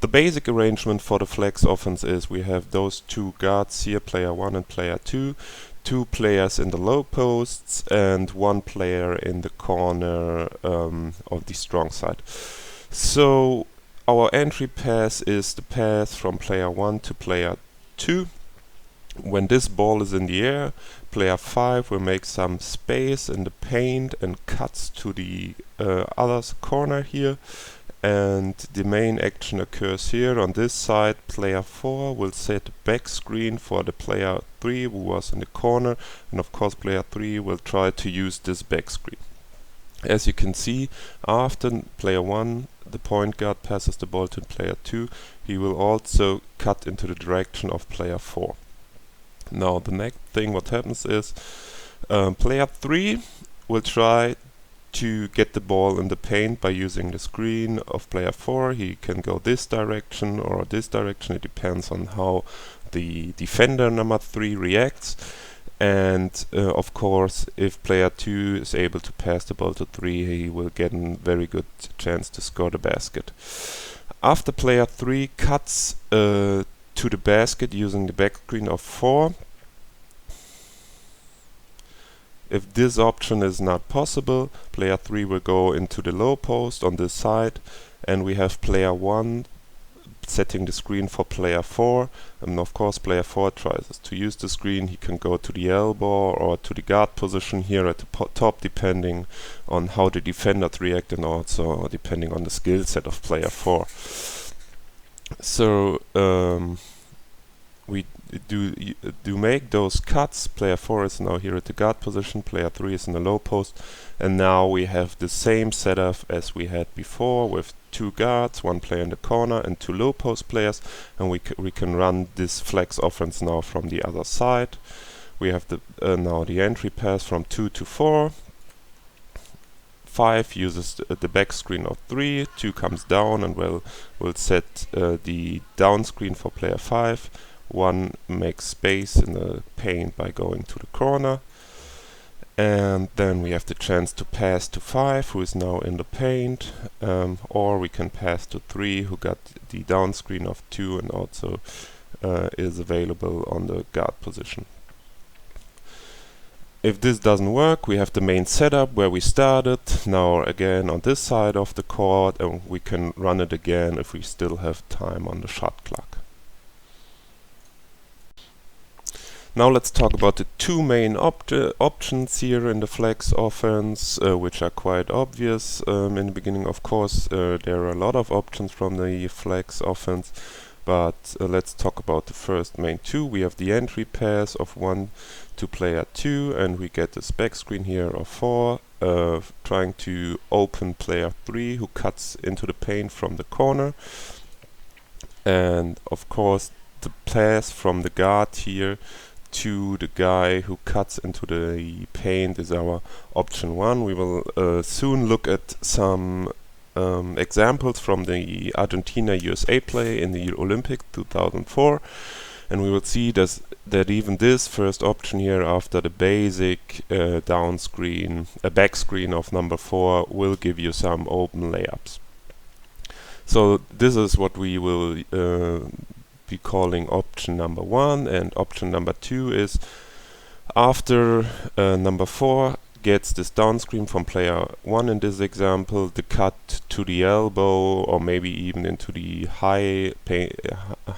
The basic arrangement for the flex offense is we have those two guards here, player 1 and player 2, two players in the low posts, and one player in the corner of the strong side. So our entry pass is the pass from player 1 to player 2. When this ball is in the air, player 5 will make some space in the paint and cuts to the other corner here. And the main action occurs here on this side. Player 4 will set a back screen for the player 3 who was in the corner, and of course player 3 will try to use this back screen. As you can see, after player 1, the point guard passes the ball to player 2, he will also cut into the direction of player 4. Now the next thing what happens is player 3 will try to get the ball in the paint by using the screen of player 4. He can go this direction or this direction, it depends on how the defender number 3 reacts. And of course, if player 2 is able to pass the ball to 3, he will get a very good chance to score the basket. After player 3 cuts to the basket using the back screen of 4, if this option is not possible, player 3 will go into the low post on this side, and we have player 1 setting the screen for player 4, and of course player 4 tries to use the screen. He can go to the elbow or to the guard position here at the top, depending on how the defenders react and also depending on the skill set of player 4. So we do make those cuts. Player 4 is now here at the guard position, player 3 is in the low post, and now we have the same setup as we had before with two guards, one player in the corner and two low post players, and we can run this flex offense now from the other side. We have the now the entry pass from 2 to 4. 5 uses the back screen of 3, 2 comes down and will set the down screen for player 5. 1 makes space in the paint by going to the corner, and then we have the chance to pass to 5, who is now in the paint, or we can pass to 3, who got the down screen of 2 and also is available on the guard position. If this doesn't work, we have the main setup where we started, now again on this side of the court, and we can run it again if we still have time on the shot clock. Now let's talk about the two main options here in the flex offense, which are quite obvious in the beginning. Of course, there are a lot of options from the flex offense, but let's talk about the first main two. We have the entry pass of 1 to player 2, and we get this back screen here of 4, trying to open player 3, who cuts into the paint from the corner. And of course, the pass from the guard here to the guy who cuts into the paint is our option 1. We will soon look at some examples from the Argentina-USA play in the Olympics 2004, and we will see that even this first option here after the basic down screen, a back screen of number 4 will give you some open layups. So this is what we will be calling option number 1, and option number 2 is after number 4 gets this down screen from player 1 in this example, the cut to the elbow or maybe even into the high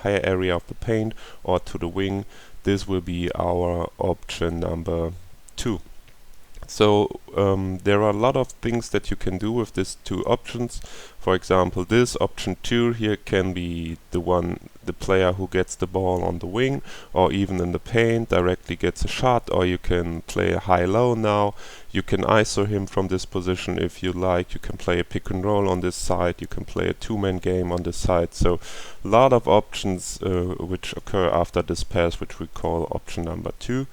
area of the paint or to the wing. This will be our option number 2. So there are a lot of things that you can do with these two options. For example, this option 2 here can be the player who gets the ball on the wing or even in the paint directly gets a shot, or you can play a high-low now. You can ISO him from this position if you like. You can play a pick and roll on this side. You can play a two-man game on this side. So a lot of options which occur after this pass, which we call option number 2.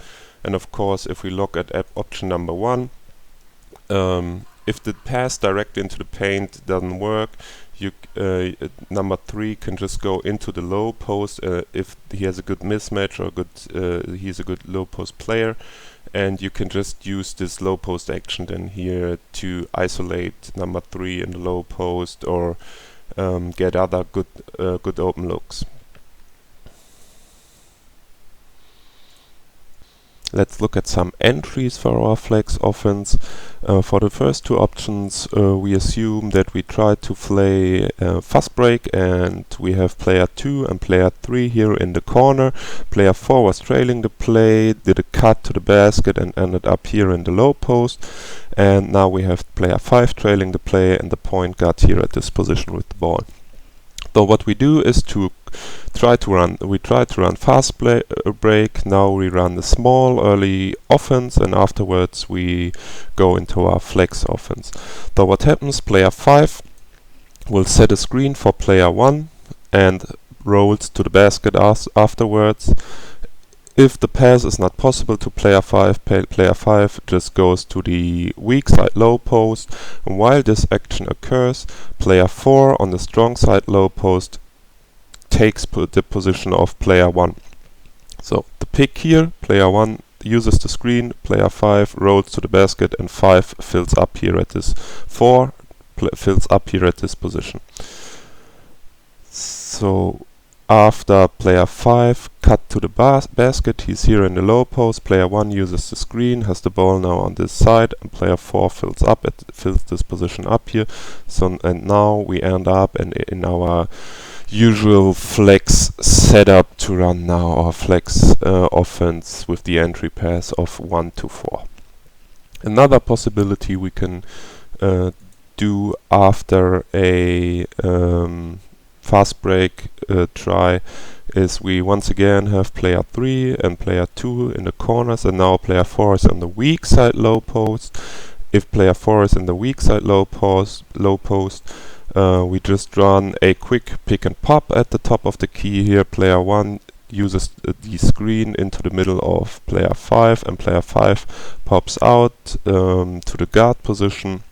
And of course, if we look at option number 1, if the pass directly into the paint doesn't work, number 3 can just go into the low post if he has a good mismatch or he's a good low post player, and you can just use this low post action then here to isolate number 3 in the low post, or get other good open looks. Let's look at some entries for our flex offense. For the first two options, we assume that we try to play fast break, and we have player 2 and player 3 here in the corner. Player 4 was trailing the play, did a cut to the basket and ended up here in the low post. And now we have player 5 trailing the play and the point guard here at this position with the ball. So what we do is to try to run fast break. Now we run the small early offense, and afterwards we go into our flex offense. So what happens, player 5 will set a screen for player 1 and rolls to the basket afterwards. If the pass is not possible to player 5, player 5 just goes to the weak side low post, and while this action occurs, player 4 on the strong side low post takes the position of player 1. So the pick here, player 1 uses the screen, player 5 rolls to the basket, and 5 fills up here at this 4 fills up here at this position. So after player 5 cut to the basket, he's here in the low post. Player 1 uses the screen, has the ball now on this side, and player 4 fills this position up here. So and now we end up in our usual flex setup to run now our flex offense with the entry pass of 1 to 4. Another possibility we can do after a fast break try is we once again have player 3 and player 2 in the corners, and now player 4 is on the weak side low post. If player 4 is in the weak side low post, we just run a quick pick and pop at the top of the key here. Player 1 uses the screen into the middle of player 5, and player 5 pops out to the guard position.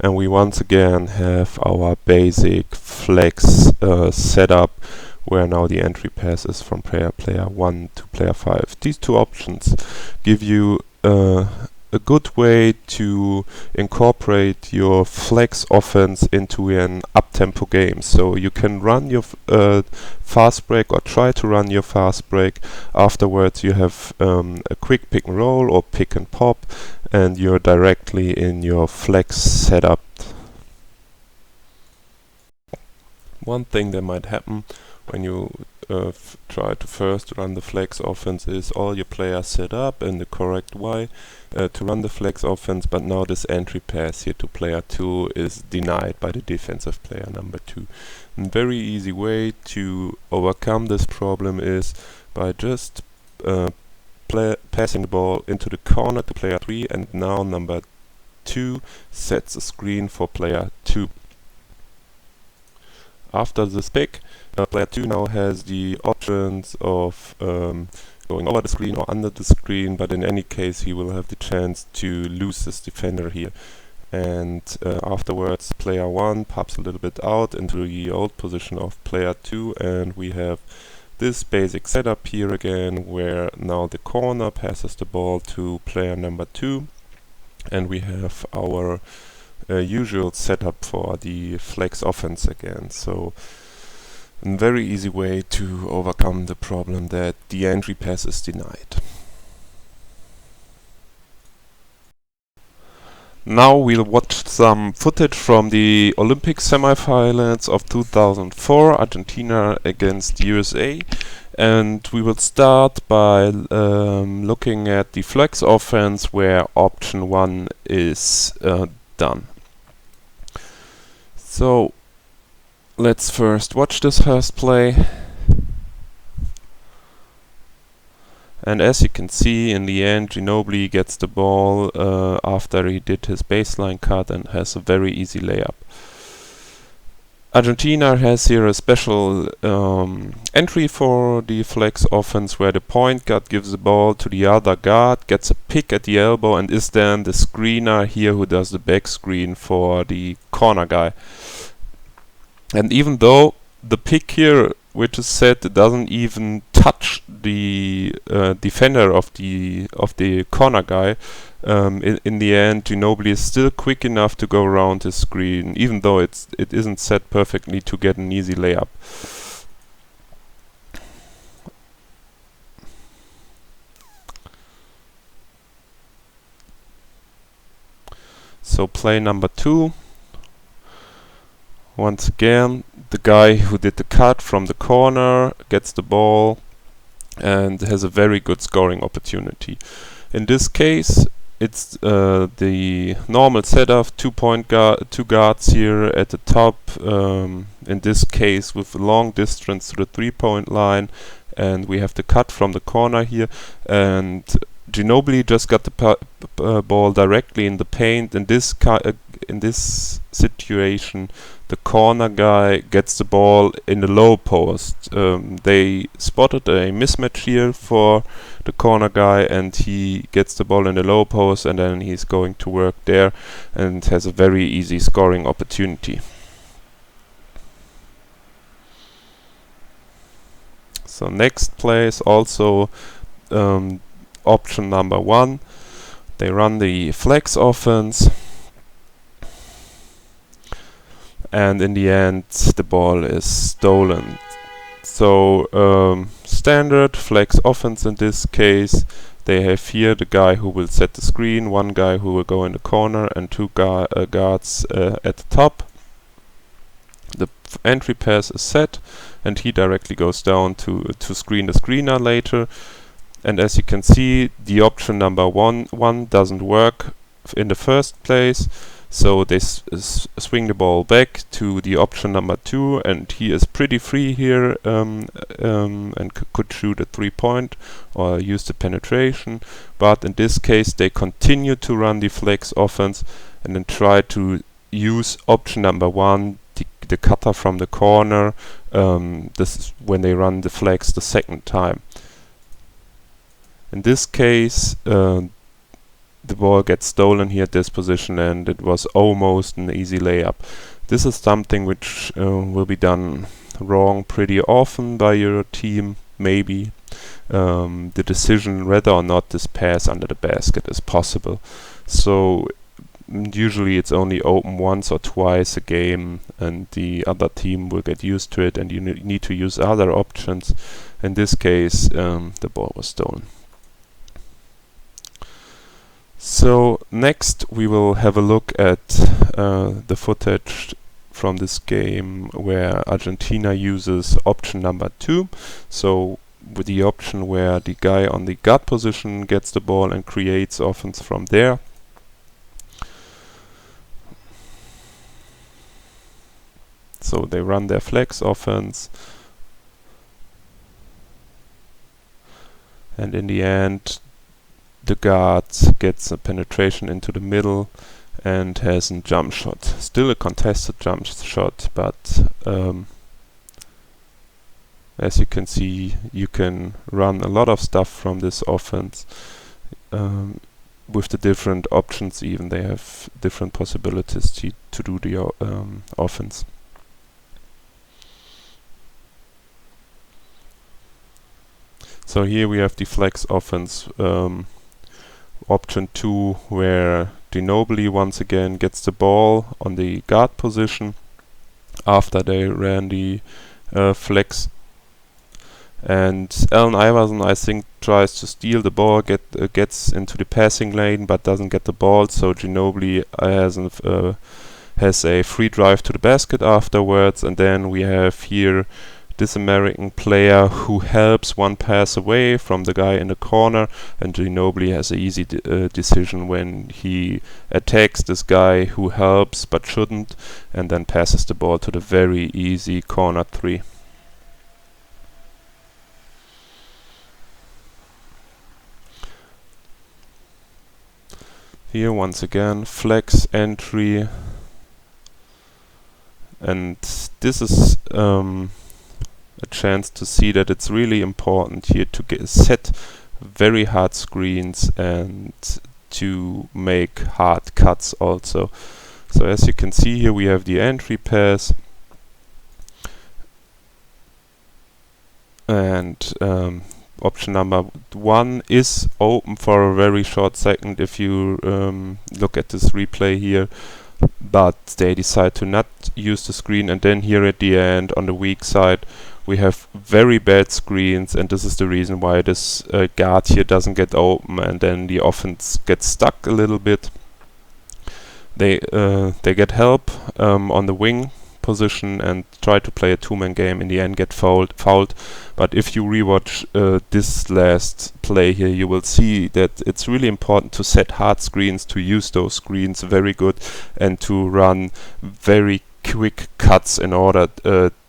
And we once again have our basic flex setup, where now the entry pass is from player 1 to player 5. These two options give you a good way to incorporate your flex offense into an up-tempo game. So you can run your fast break, or try to run your fast break. Afterwards you have a quick pick and roll or pick and pop, and you're directly in your flex setup. One thing that might happen when you try to first run the flex offense is all your players set up in the correct way to run the flex offense, but now this entry pass here to player 2 is denied by the defensive player number 2. A very easy way to overcome this problem is by just passing the ball into the corner to player 3, and now number 2 sets a screen for player 2. After this pick, player 2 now has the options of going over the screen or under the screen, but in any case he will have the chance to lose this defender here. And afterwards player 1 pops a little bit out into the old position of player 2, and we have this basic setup here again, where now the corner passes the ball to player number 2, and we have our usual setup for the flex offense again. So a very easy way to overcome the problem that the entry pass is denied. Now we'll watch some footage from the Olympic semifinals of 2004, Argentina against USA. And we will start by looking at the flex offense, where option 1 is done. So let's first watch this first play. And as you can see, in the end Ginobili gets the ball after he did his baseline cut and has a very easy layup. Argentina has here a special entry for the flex offense, where the point guard gives the ball to the other guard, gets a pick at the elbow, and is then the screener here who does the back screen for the corner guy. And even though the pick here which is set doesn't even touch the defender of the corner guy. In the end, Ginobili is still quick enough to go around his screen, even though it isn't set perfectly to get an easy layup. So play number 2. Once again, the guy who did the cut from the corner gets the ball and has a very good scoring opportunity. In this case, it's the normal setup, two guards here at the top, in this case with a long distance to the 3-point line, and we have the cut from the corner here, and Ginobili just got the ball directly in the paint. In this situation, the corner guy gets the ball in the low post. They spotted a mismatch here for the corner guy, and he gets the ball in the low post, and then he's going to work there and has a very easy scoring opportunity. So next play is also option number 1. They run the flex offense, and in the end the ball is stolen. So standard flex offense in this case, they have here the guy who will set the screen, one guy who will go in the corner, and two guards at the top. The entry pass is set, and he directly goes down to screen the screener later. And as you can see, the option number one doesn't work in the first place, so they swing the ball back to the option number 2, and he is pretty free here, and could shoot a 3-point or use the penetration. But in this case, they continue to run the flex offense and then try to use option number 1, the cutter from the corner. This is when they run the flex the second time. In this case, the ball gets stolen here at this position, and it was almost an easy layup. This is something which will be done wrong pretty often by your team. Maybe the decision whether or not this pass under the basket is possible. So usually it's only open once or twice a game, and the other team will get used to it, and you need to use other options. In this case, the ball was stolen. So next we will have a look at the footage from this game where Argentina uses option number 2. So with the option where the guy on the guard position gets the ball and creates offense from there. So they run their flex offense, and in the end the guard gets a penetration into the middle and has a jump shot. Still a contested jump shot, but as you can see, you can run a lot of stuff from this offense with the different options. Even they have different possibilities to do the offense. So here we have the flex offense, option 2, where Ginobili once again gets the ball on the guard position after they ran the flex, and Allen Iverson, I think, tries to steal the ball, gets into the passing lane but doesn't get the ball, so Ginobili has a free drive to the basket afterwards. And then we have here this American player who helps one pass away from the guy in the corner, and Ginobili has an easy decision when he attacks this guy who helps but shouldn't, and then passes the ball to the very easy corner 3. Here once again flex entry, and this is a chance to see that it's really important here to set very hard screens and to make hard cuts also. So as you can see here, we have the entry pass, And option number 1 is open for a very short second if you look at this replay here, but they decide to not use the screen, and then here at the end on the weak side we have very bad screens, and this is the reason why this guard here doesn't get open, and then the offense gets stuck a little bit. They get help on the wing position and try to play a two-man game, in the end get fouled. But if you rewatch this last play here, you will see that it's really important to set hard screens, to use those screens very good, and to run very quick cuts in order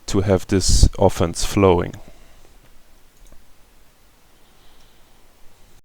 to have this offense flowing.